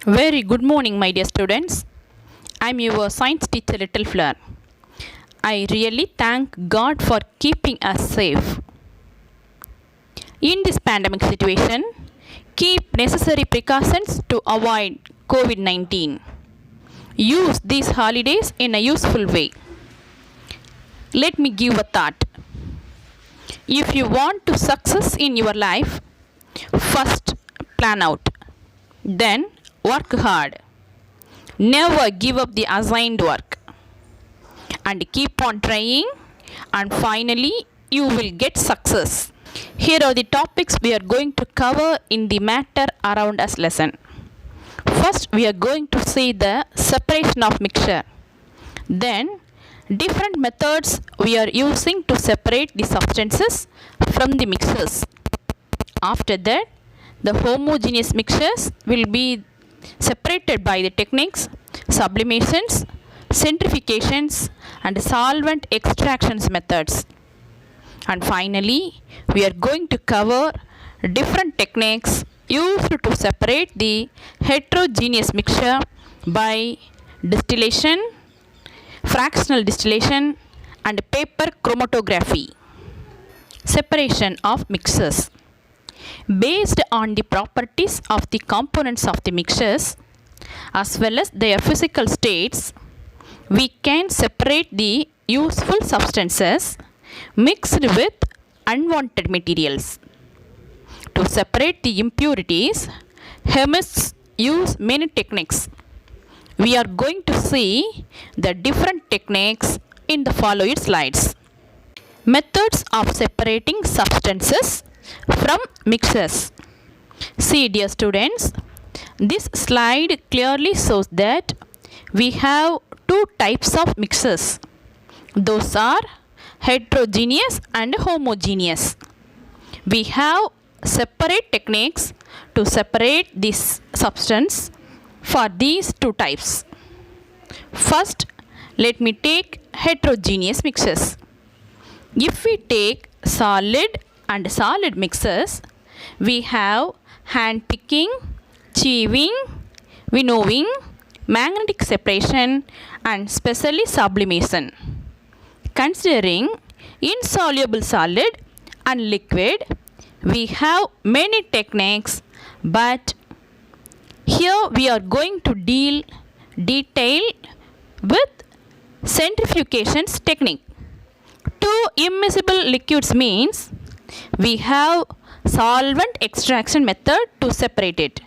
Very good morning, my dear students. I'm your science teacher, Little Flower. I really thank God for keeping us safe. In this pandemic situation, keep necessary precautions to avoid COVID 19. Use these holidays in a useful way. Let me give a thought. If you want to success in your life, first plan out, then work hard. Never give up the assigned work and keep on trying, and finally you will get success. Here are the topics we are going to cover in the matter around us lesson. First, we are going to see the separation of mixture. Then, different methods we are using to separate the substances from the mixtures. After that, the homogeneous mixtures will be separated by the techniques, sublimations, centrifugations, and solvent extractions methods. And finally, we are going to cover different techniques used to separate the heterogeneous mixture by distillation, fractional distillation, and paper chromatography. Separation of mixtures. Based on the properties of the components of the mixtures as well as their physical states, we can separate the useful substances mixed with unwanted materials. To separate the impurities, chemists use many techniques. We are going to see the different techniques in the following slides. Methods of separating substances from mixtures. See, dear students, this slide clearly shows that we have two types of mixtures. Those are heterogeneous and homogeneous. We have separate techniques to separate this substance for these two types. First, let me take heterogeneous mixtures. If we take solid and solid mixtures, we have hand picking, sieving, winnowing, magnetic separation, and specially sublimation. Considering insoluble solid and liquid, we have many techniques, but here we are going to detail with centrifugations technique. Two immiscible liquids means we have solvent extraction method to separate it.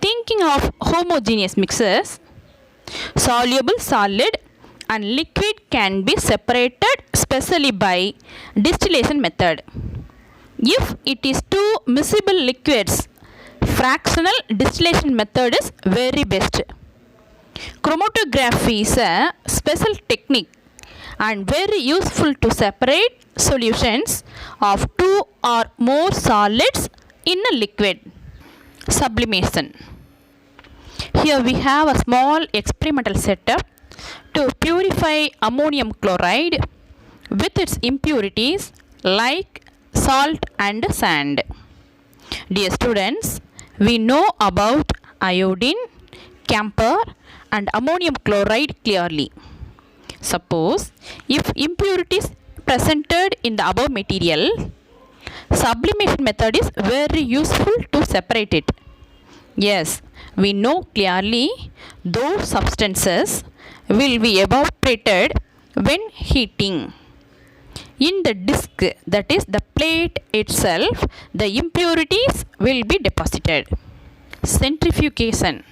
Thinking of homogeneous mixes, soluble solid and liquid can be separated specially by distillation method. If it is two miscible liquids, fractional distillation method is very best. Chromatography is a special technique and very useful to separate solutions of two or more solids in a liquid. Sublimation. Here we have a small experimental setup to purify ammonium chloride with its impurities like salt and sand. Dear students, we know about iodine, camphor, and ammonium chloride clearly. Suppose if impurities presented in the above material, sublimation method is very useful to separate it. Yes, we know clearly those substances will be evaporated when heating. In the disc, that is the plate itself, the impurities will be deposited. Centrifugation.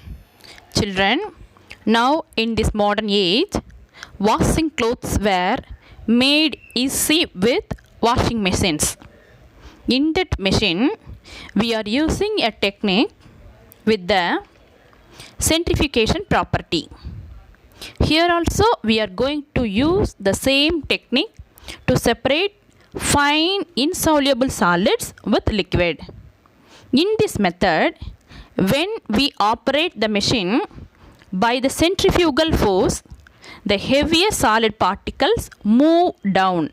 Children, now in this modern age, washing clothes were made easy with washing machines. In that machine, we are using a technique with the centrifugation property. Here also we are going to use the same technique to separate fine insoluble solids with liquid. In this method, when we operate the machine by the centrifugal force, the heavier solid particles move down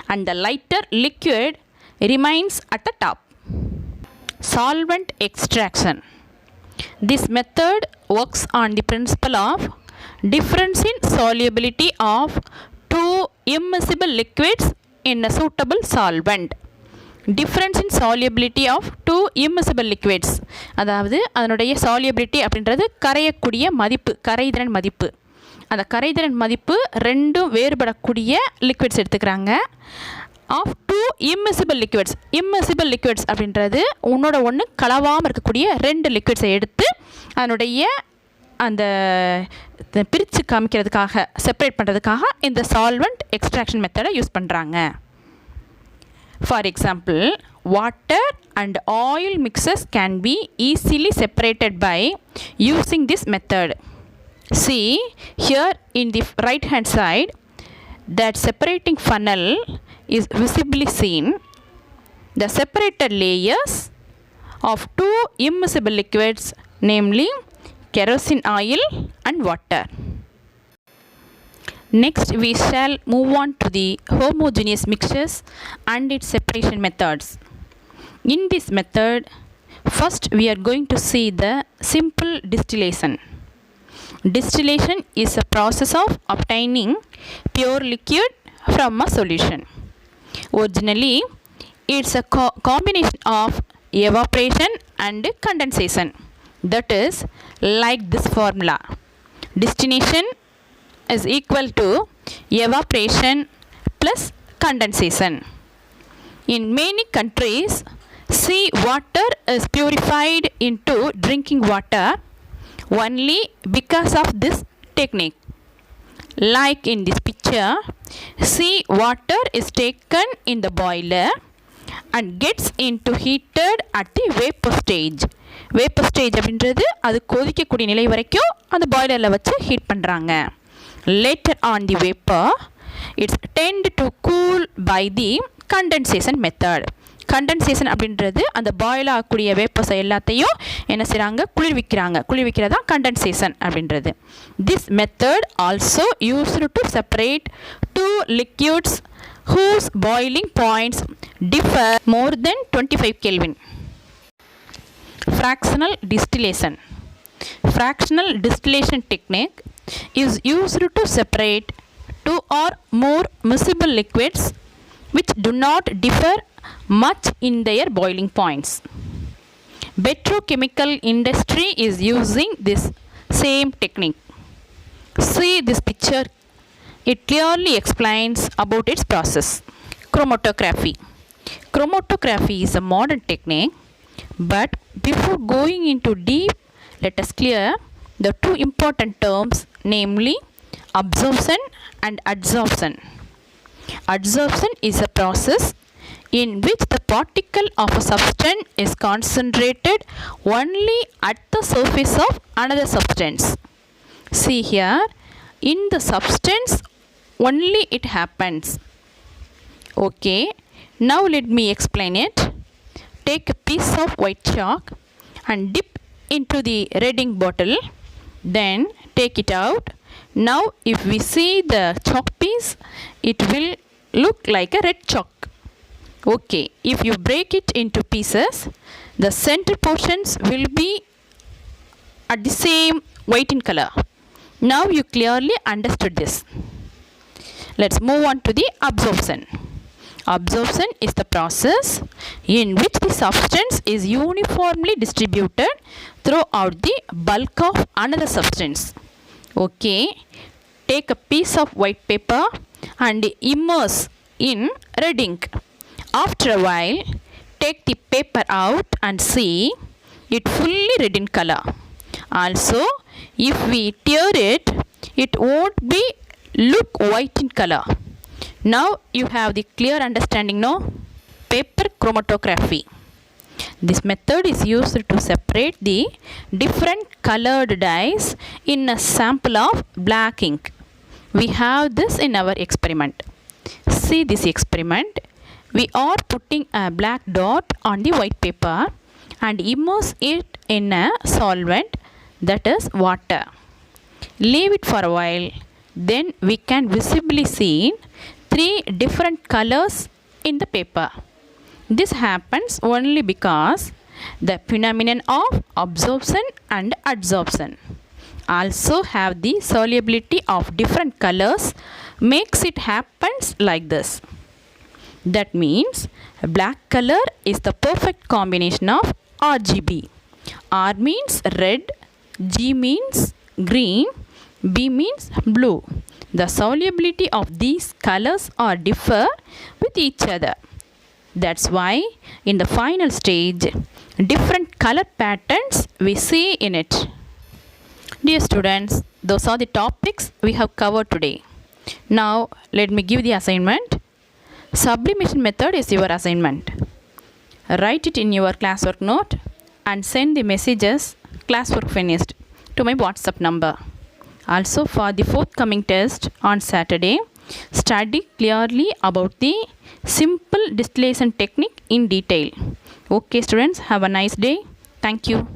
and the lighter liquid remains at the top. Solvent extraction. This method works on the principle of difference in solubility of two immiscible liquids in a suitable solvent. Difference in solubility of two immiscible liquids. அதாவது அதனுடைய solubility அப்படின்றது கரையக்கூடிய மதிப்பு, கரைதிறன் மதிப்பு. அந்த கரைதிறன் மதிப்பு ரெண்டும் வேறுபடக்கூடிய லிக்விட்ஸ் எடுத்துக்கிறாங்க. Of two immiscible liquids. Immiscible liquids அப்படின்றது உன்னோட ஒன்று கலவாமல் இருக்கக்கூடிய ரெண்டு லிக்விட்ஸை எடுத்து அதனுடைய அந்த பிரித்து காமிக்கிறதுக்காக, செப்பரேட் பண்ணுறதுக்காக இந்த சால்வெண்ட் எக்ஸ்ட்ராக்ஷன் மெத்தடை யூஸ் பண்ணுறாங்க. For example, water and oil mixes can be easily separated by using this method. See here in the right hand side, that separating funnel is visibly seen. The separated layers of two immiscible liquids, namely kerosene oil and water. Next we shall move on to the homogeneous mixtures and its separation methods. In this method, first we are going to see the simple distillation. Distillation is a process of obtaining pure liquid from a solution. Originally, it's a combination of evaporation and condensation. That is like this formula. Distillation is equal to evaporation plus condensation. In many countries, sea water is purified into drinking water only because of this technique. Like in this picture, sea water is taken in the boiler and gets into heated at the vapor stage. Vapor stage அப்படின்றது அது கொதிக்கக்கூடிய நிலை வரைக்கும் அந்த பாய்லரில் வச்சு heat பண்ணுறாங்க. Later on the vapor, it's tend to cool by the condensation method. Condensation அப்படின்றது அந்த பாயில் ஆகக்கூடிய வேப்பர்ஸ் எல்லாத்தையும் என்ன செய்கிறாங்க, குளிர்விக்கிறாங்க. குளிர்விக்கிறதா கண்டென்சேஷன் அப்படின்றது. This method also used to separate two liquids whose boiling points differ more than 25 Kelvin. Fractional distillation. Fractional distillation technique is used to separate two or more miscible liquids which do not differ much in their boiling points. Petrochemical industry is using this same technique. See this picture. It clearly explains about its process. Chromatography. Chromatography is a modern technique, but before going into deep, let us clear the two important terms, namely absorption and adsorption. Adsorption is a process in which the particle of a substance is concentrated only at the surface of another substance. See here, in the substance only it happens. Okay, now let me explain it. Take a piece of white chalk and dip into the red ink bottle, then take it out. Now if we see the chalk piece, it will look like a red chalk. Okay, if you break it into pieces, the center portions will be at the same white in color. Now you clearly understood this. Let's move on to the absorption. Absorption is the process in which the substance is uniformly distributed throughout the bulk of another substance. Okay, take a piece of white paper and immerse in red ink. After a while, take the paper out and see it fully red in color. Also, if we tear it, it won't be look white in color. Now you have the clear understanding, no? Paper chromatography. This method is used to separate the different colored dyes in a sample of black ink. We have this in our experiment. See this experiment. We are putting a black dot on the white paper and immerse it in a solvent, that is water. Leave it for a while. Then we can visibly see 3 different colors in the paper. This happens only because the phenomenon of absorption and adsorption. Also have the solubility of different colors makes it happens like this. That means black color is the perfect combination of RGB. R means red, G means green, B means blue. The solubility of these colors are differ with each other. That's why in the final stage, different color patterns we see in it. Dear students, those are the topics we have covered today. Now let me give the assignment. Sublimation method is your assignment. Write it in your classwork note and send the messages classwork finished to my WhatsApp number. Also for the forthcoming test on Saturday, study clearly about the simple distillation technique in detail. Okay students, have a nice day. Thank you.